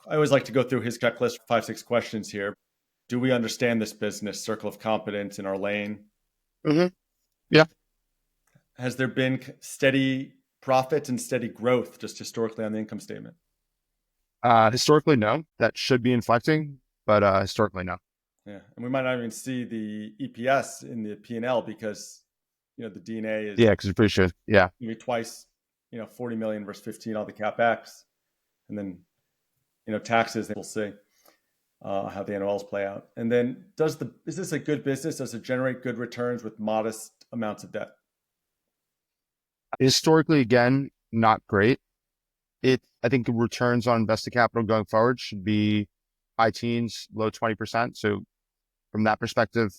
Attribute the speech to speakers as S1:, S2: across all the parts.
S1: I always like to go through his checklist, 5, 6 questions here. Do we understand this business, circle of competence in our lane?
S2: Hmm. Yeah.
S1: Has there been steady profit and steady growth just historically on the income statement?
S2: Historically, no. That should be inflecting, but historically, no.
S1: Yeah, and we might not even see the EPS in the P&L because the D&A is
S2: Yeah, because appreciate. Yeah.
S1: maybe twice, 40 million versus 15, all the capex, and then taxes. We'll see how the NOLs play out. And then, is this a good business? Does it generate good returns with modest amounts of debt?
S2: Historically, again, not great. I think the returns on invested capital going forward should be high teens, low 20%. So from that perspective,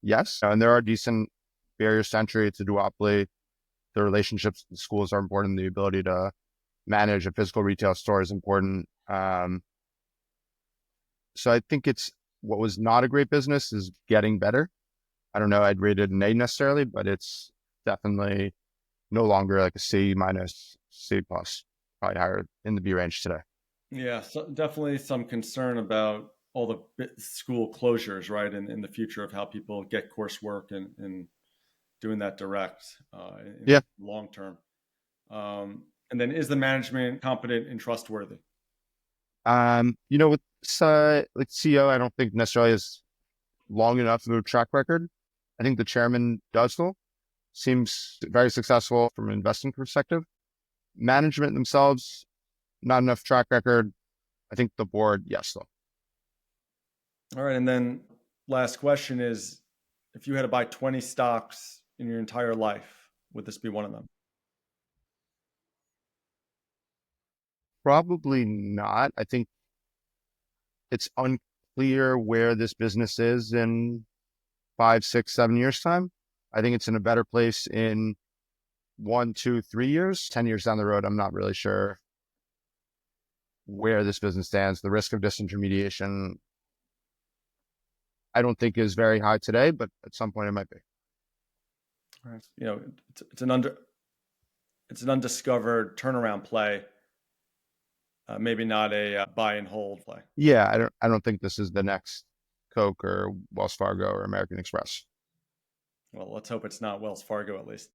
S2: yes. And there are decent barriers to entry. It's a duopoly. The relationships with the schools are important. The ability to manage a physical retail store is important. So I think it's what was not a great business is getting better. I don't know. I'd rate it an A necessarily, but it's definitely no longer like a C minus, C plus, probably higher in the B range today.
S1: Yeah, so definitely some concern about all the school closures, right, in the future of how people get coursework and doing that direct in
S2: Yeah.
S1: long term. And then, is the management competent and trustworthy?
S2: With like CEO, I don't think necessarily is long enough of a track record. I think the chairman does though. Seems very successful from an investing perspective. Management themselves, not enough track record. I think the board, yes though.
S1: All right, and then last question is, if you had to buy 20 stocks in your entire life, would this be one of them?
S2: Probably not. I think it's unclear where this business is in 5, 6, 7 years time. I think it's in a better place in 1, 2, 3 years, 10 years down the road. I'm not really sure where this business stands. The risk of disintermediation, I don't think is very high today, but at some point it might be.
S1: All right. It's an undiscovered turnaround play. Maybe not a buy and hold play.
S2: Yeah, I don't think this is the next Coke or Wells Fargo or American Express.
S1: Well, let's hope it's not Wells Fargo at least.